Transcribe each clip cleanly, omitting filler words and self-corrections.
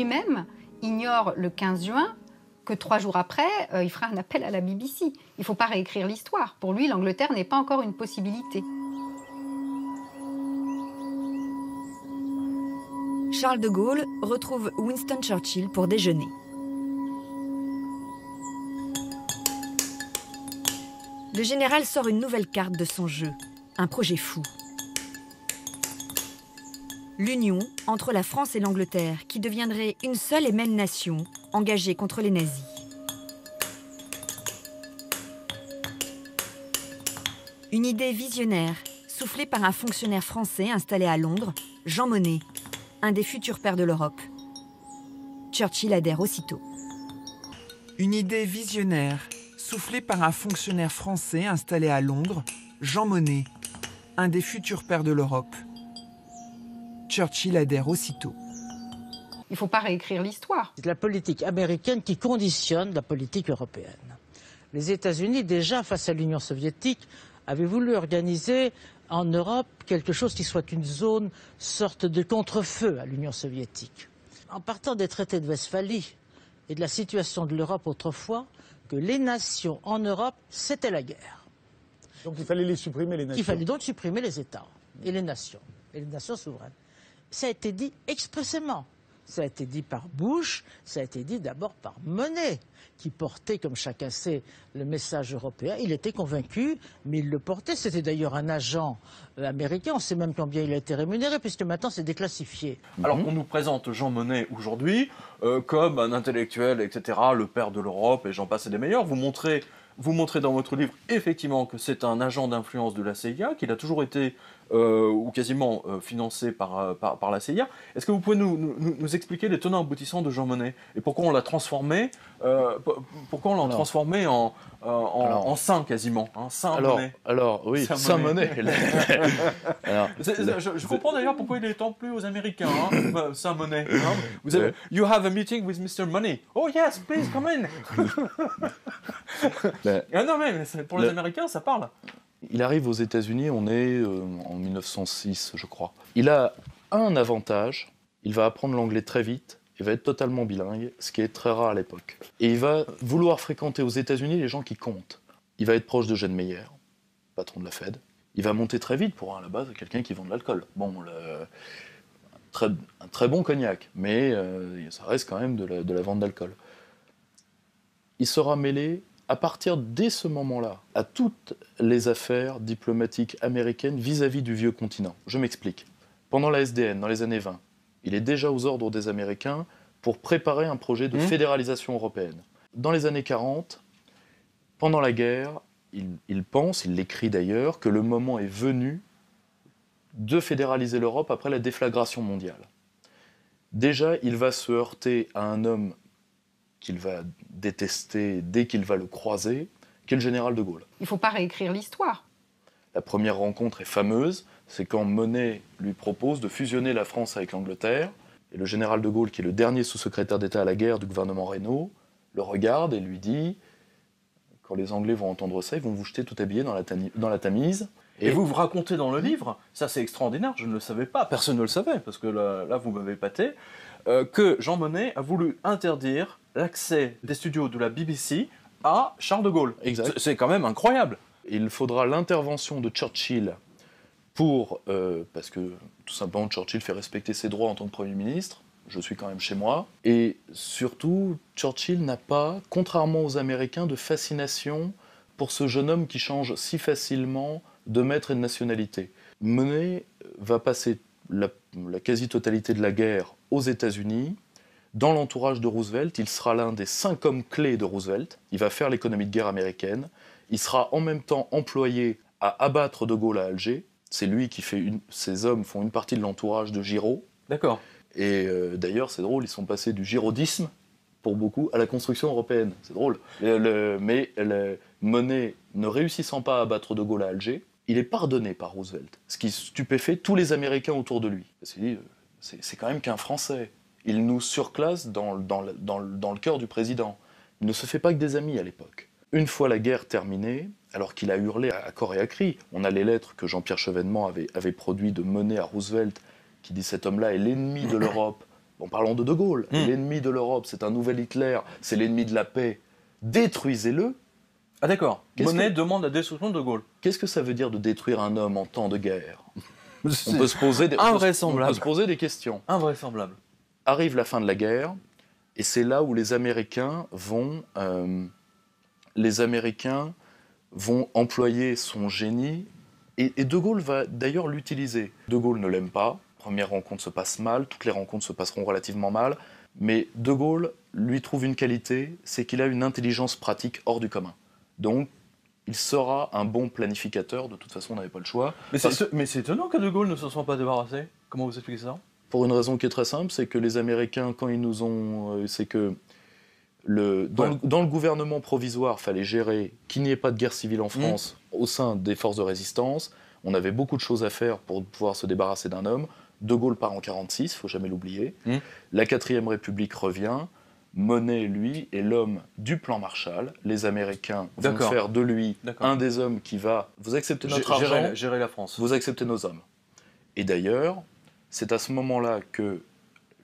lui-même ignore le 15 juin que 3 jours après, il fera un appel à la BBC. Il ne faut pas réécrire l'histoire. Pour lui, l'Angleterre n'est pas encore une possibilité. Charles de Gaulle retrouve Winston Churchill pour déjeuner. Le général sort une nouvelle carte de son jeu, un projet fou. L'union entre la France et l'Angleterre, qui deviendrait une seule et même nation, engagée contre les nazis. Une idée visionnaire, soufflée par un fonctionnaire français installé à Londres, Jean Monnet, un des futurs pères de l'Europe. Churchill adhère aussitôt. Une idée visionnaire, soufflée par un fonctionnaire français installé à Londres, Jean Monnet, un des futurs pères de l'Europe. Churchill adhère aussitôt. Il ne faut pas réécrire l'histoire. C'est la politique américaine qui conditionne la politique européenne. Les États-Unis, déjà face à l'Union soviétique, avaient voulu organiser en Europe quelque chose qui soit une zone, sorte de contre-feu à l'Union soviétique. En partant des traités de Westphalie et de la situation de l'Europe autrefois, que les nations en Europe, c'était la guerre. Donc il fallait les supprimer, les nations. Il fallait donc supprimer les États et les nations souveraines. Ça a été dit expressément. Ça a été dit par Bush, ça a été dit d'abord par Monnet, qui portait, comme chacun sait, le message européen. Il était convaincu, mais il le portait. C'était d'ailleurs un agent américain. On sait même combien il a été rémunéré, puisque maintenant c'est déclassifié. Alors on nous présente Jean Monnet aujourd'hui comme un intellectuel, etc., le père de l'Europe, et j'en passe et des meilleurs. Vous montrez dans votre livre, effectivement, que c'est un agent d'influence de la CIA, qu'il a toujours été, ou quasiment, financé par la CIA. Est-ce que vous pouvez nous expliquer les tenants aboutissants de Jean Monnet et pourquoi on l'a transformé, en saint, quasiment, hein, Saint Monnet. Alors, oui, Saint Monnet. Je comprends d'ailleurs pourquoi il est tant plus aux Américains, hein, Saint Monnet. Hein. Vous avez, you have a meeting with Mr. Money. Oh yes, please come in. Ah non, mais pour les Américains, ça parle. Il arrive aux États-Unis, on est en 1906, je crois. Il a un avantage, il va apprendre l'anglais très vite, il va être totalement bilingue, ce qui est très rare à l'époque. Et il va vouloir fréquenter aux États-Unis les gens qui comptent. Il va être proche de Gene Meyer, patron de la Fed. Il va monter très vite pour, à la base, quelqu'un qui vend de l'alcool. Bon, un très bon cognac, mais ça reste quand même de la vente d'alcool. Il sera mêlé, à partir dès ce moment-là, à toutes les affaires diplomatiques américaines vis-à-vis du vieux continent. Je m'explique. Pendant la SDN, dans les années 20, il est déjà aux ordres des Américains pour préparer un projet de fédéralisation européenne. Dans les années 40, pendant la guerre, il pense, il l'écrit d'ailleurs, que le moment est venu de fédéraliser l'Europe après la déflagration mondiale. Déjà, il va se heurter à un homme qu'il va détester dès qu'il va le croiser, qui est le général de Gaulle. Il ne faut pas réécrire l'histoire. La première rencontre est fameuse, c'est quand Monnet lui propose de fusionner la France avec l'Angleterre, et le général de Gaulle, qui est le dernier sous-secrétaire d'État à la guerre du gouvernement Reynaud, le regarde et lui dit « Quand les Anglais vont entendre ça, ils vont vous jeter tout habillé dans la Tamise. » Et vous racontez dans le livre, ça c'est extraordinaire, je ne le savais pas, personne ne le savait, parce que là vous m'avez épaté, que Jean Monnet a voulu interdire l'accès des studios de la BBC à Charles de Gaulle. Exact. C'est quand même incroyable. Il faudra l'intervention de Churchill parce que tout simplement Churchill fait respecter ses droits en tant que Premier ministre, je suis quand même chez moi, et surtout Churchill n'a pas, contrairement aux Américains, de fascination pour ce jeune homme qui change si facilement de maître et de nationalité. Monnet va passer la quasi-totalité de la guerre aux États-Unis. Dans l'entourage de Roosevelt, il sera l'un des 5 hommes clés de Roosevelt. Il va faire l'économie de guerre américaine. Il sera en même temps employé à abattre de Gaulle à Alger. C'est lui qui fait ces hommes font une partie de l'entourage de Giraud. D'accord. Et d'ailleurs, c'est drôle, ils sont passés du girodisme, pour beaucoup, à la construction européenne. C'est drôle. Mais Monnet, ne réussissant pas à abattre de Gaulle à Alger, il est pardonné par Roosevelt. Ce qui stupéfait tous les Américains autour de lui. Parce qu'il dit, c'est quand même qu'un Français. Il nous surclasse dans le cœur du président. Il ne se fait pas que des amis à l'époque. Une fois la guerre terminée, alors qu'il a hurlé à corps et à cri, on a les lettres que Jean-Pierre Chevènement avait produites de Monnet à Roosevelt, qui dit « cet homme-là est l'ennemi de l'Europe ». En parlant de Gaulle, l'ennemi de l'Europe, c'est un nouvel Hitler, c'est l'ennemi de la paix. Détruisez-le. Ah d'accord. Monet demande la destruction de Gaulle. Qu'est-ce que ça veut dire de détruire un homme en temps de guerre? On peut se poser des questions. Invraisemblable. Arrive la fin de la guerre, et c'est là où les Américains vont employer son génie, et De Gaulle va d'ailleurs l'utiliser. De Gaulle ne l'aime pas, première rencontre se passe mal, toutes les rencontres se passeront relativement mal, mais De Gaulle lui trouve une qualité, c'est qu'il a une intelligence pratique hors du commun. Donc, il sera un bon planificateur, de toute façon on n'avait pas le choix. Mais c'est étonnant que De Gaulle ne se soit pas débarrassé. Comment vous expliquez ça? Pour une raison qui est très simple, c'est que les Américains, quand ils nous ont... c'est que dans le gouvernement provisoire, il fallait gérer qu'il n'y ait pas de guerre civile en France au sein des forces de résistance. On avait beaucoup de choses à faire pour pouvoir se débarrasser d'un homme. De Gaulle part en 1946, il ne faut jamais l'oublier. La 4e République revient. Monet, lui, est l'homme du plan Marshall. Les Américains vont faire de lui un des hommes qui va... Vous acceptez notre argent, gérer la France. Vous acceptez nos hommes. Et d'ailleurs, c'est à ce moment-là que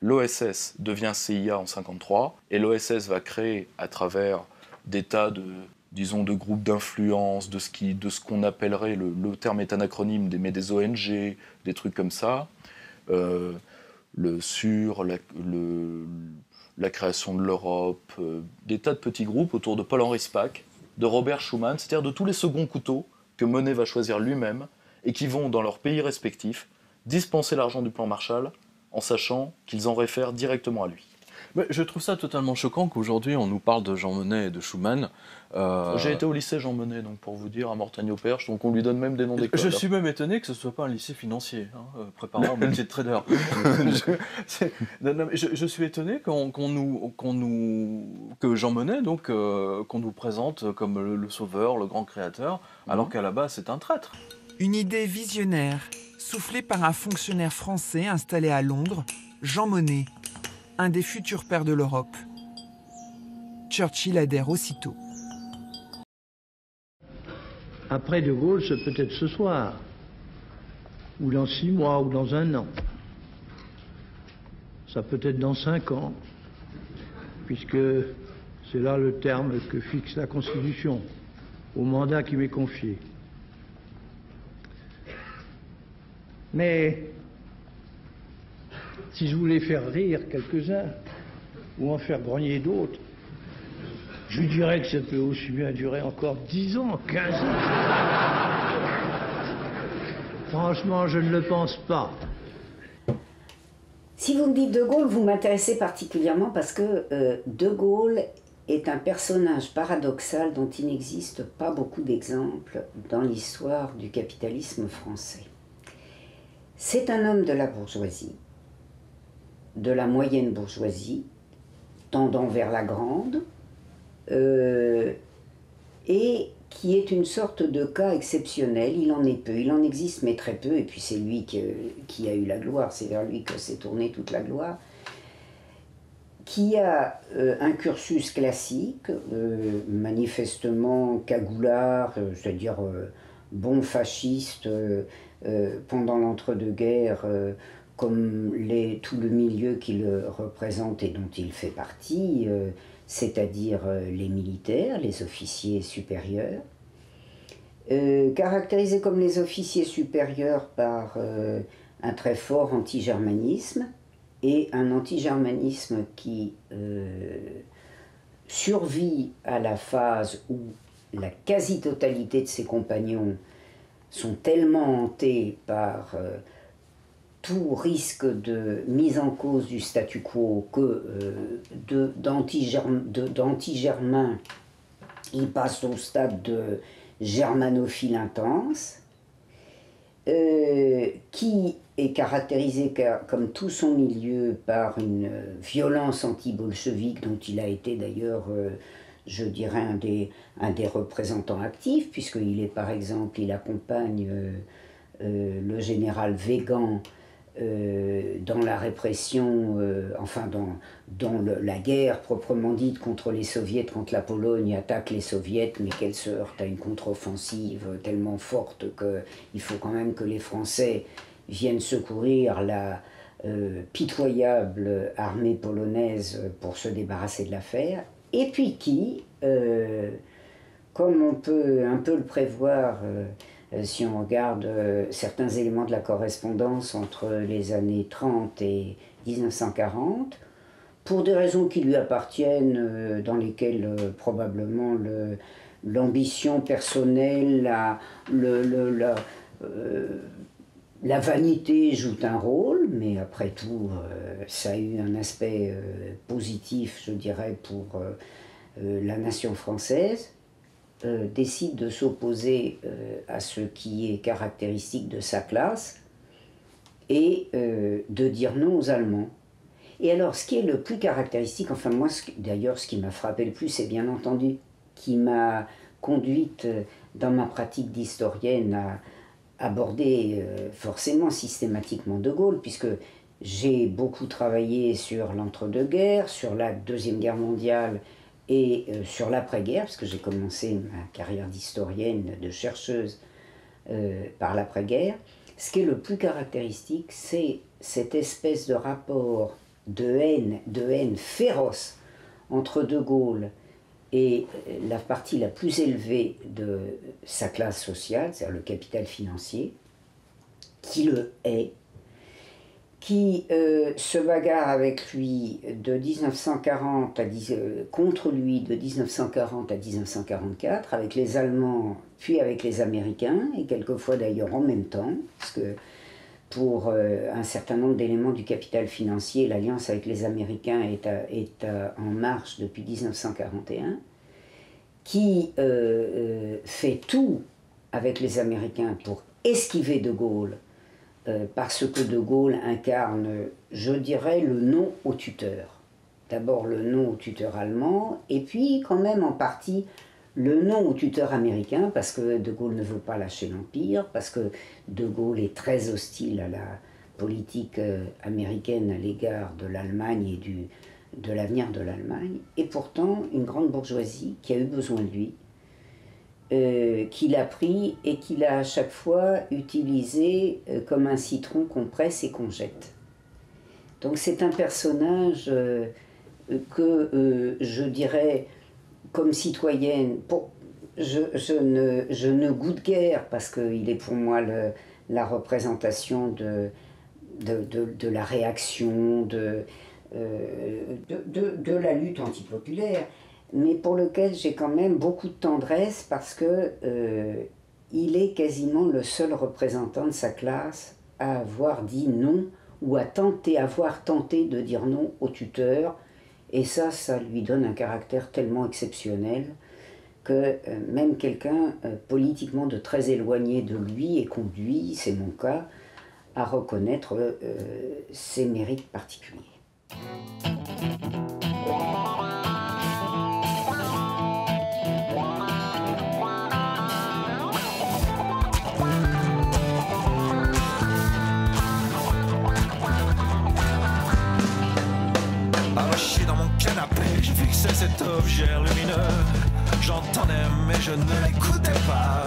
l'OSS devient CIA en 1953, et l'OSS va créer, à travers des tas de groupes d'influence, de ce qu'on appellerait, le terme est anacronyme, mais des ONG, des trucs comme ça, la création de l'Europe, des tas de petits groupes autour de Paul-Henri Spaak, de Robert Schuman, c'est-à-dire de tous les seconds couteaux que Monet va choisir lui-même, et qui vont, dans leur pays respectifs, dispenser l'argent du plan Marshall en sachant qu'ils en réfèrent directement à lui. Mais je trouve ça totalement choquant qu'aujourd'hui on nous parle de Jean Monnet et de Schuman. J'ai été au lycée Jean Monnet, donc pour vous dire, à Mortagne-au-Perche, donc on lui donne même des noms d'école. Je suis même étonné que ce ne soit pas un lycée financier, préparant au métier de trader. Je suis étonné que Jean Monnet, donc, qu'on nous présente comme le sauveur, le grand créateur, alors qu'à la base c'est un traître. Une idée visionnaire, soufflée par un fonctionnaire français installé à Londres, Jean Monnet, un des futurs pères de l'Europe. Churchill adhère aussitôt. Après De Gaulle, c'est peut-être ce soir, ou dans 6 mois, ou dans 1 an. Ça peut être dans 5 ans, puisque c'est là le terme que fixe la Constitution, au mandat qui m'est confié. Mais si je voulais faire rire quelques-uns, ou en faire grogner d'autres, je dirais que ça peut aussi bien durer encore 10 ans, 15 ans. Franchement, je ne le pense pas. Si vous me dites De Gaulle, vous m'intéressez particulièrement parce que De Gaulle est un personnage paradoxal dont il n'existe pas beaucoup d'exemples dans l'histoire du capitalisme français. C'est un homme de la bourgeoisie, de la moyenne bourgeoisie, tendant vers la grande, et qui est une sorte de cas exceptionnel. Il en est peu, il en existe mais très peu, et puis c'est lui qui a eu la gloire, c'est vers lui que s'est tournée toute la gloire, qui a un cursus classique, manifestement cagoulard, c'est-à-dire bon fasciste, pendant l'entre-deux-guerres, comme tout le milieu qu'il représente et dont il fait partie, c'est-à-dire les militaires, les officiers supérieurs, caractérisés comme les officiers supérieurs par un très fort anti-germanisme, et un anti-germanisme qui survit à la phase où la quasi-totalité de ses compagnons sont tellement hantés par tout risque de mise en cause du statu quo que d'anti-germain, ils passent au stade de germanophile intense, qui est caractérisé comme tout son milieu par une violence anti-bolchevique dont il a été d'ailleurs, je dirais, un des représentants actifs, puisqu'il est par exemple, il accompagne le général Weygand dans la répression, dans la guerre proprement dite contre les soviets, quand la Pologne attaque les soviets, mais qu'elle se heurte à une contre-offensive tellement forte qu'il faut quand même que les Français viennent secourir pitoyable armée polonaise pour se débarrasser de l'affaire, et puis qui, comme on peut un peu le prévoir si on regarde certains éléments de la correspondance entre les années 30 et 1940, pour des raisons qui lui appartiennent, dans lesquelles probablement l'ambition personnelle, la vanité joue un rôle, mais après tout, ça a eu un aspect positif, je dirais, pour la nation française, décide de s'opposer à ce qui est caractéristique de sa classe et de dire non aux Allemands. Et alors, ce qui est le plus caractéristique, enfin moi, d'ailleurs, ce qui m'a frappé le plus, c'est bien entendu, qui m'a conduite dans ma pratique d'historienne à aborder forcément systématiquement De Gaulle, puisque j'ai beaucoup travaillé sur l'entre-deux-guerres, sur la Deuxième Guerre mondiale et sur l'après-guerre, parce que j'ai commencé ma carrière d'historienne, de chercheuse par l'après-guerre. Ce qui est le plus caractéristique, c'est cette espèce de rapport de haine féroce entre De Gaulle et la partie la plus élevée de sa classe sociale, c'est-à-dire le capital financier, qui le hait, qui se bagarre avec lui de 1940 contre lui de 1940 à 1944, avec les Allemands, puis avec les Américains, et quelquefois d'ailleurs en même temps, parce que pour un certain nombre d'éléments du capital financier, l'alliance avec les Américains est en marche depuis 1941, qui fait tout avec les Américains pour esquiver De Gaulle, parce que De Gaulle incarne, je dirais, le non au tuteur. D'abord le non au tuteur allemand, et puis quand même en partie le non au tuteur américain, parce que De Gaulle ne veut pas lâcher l'Empire, parce que De Gaulle est très hostile à la politique américaine à l'égard de l'Allemagne et de l'avenir de l'Allemagne, et pourtant une grande bourgeoisie qui a eu besoin de lui, qui l'a pris et qui l'a à chaque fois utilisé comme un citron qu'on presse et qu'on jette. Donc c'est un personnage que je dirais, comme citoyenne, je ne goûte guère, parce qu'il est pour moi la représentation de la réaction, de la lutte antipopulaire, mais pour lequel j'ai quand même beaucoup de tendresse, parce que il est quasiment le seul représentant de sa classe à avoir dit non, ou à avoir tenté de dire non au tuteur, et ça lui donne un caractère tellement exceptionnel que même quelqu'un politiquement de très éloigné de lui est conduit, c'est mon cas, à reconnaître ses mérites particuliers. Arraché dans mon canapé, je fixais cet objet lumineux. J'entendais mais je ne l'écoutais pas.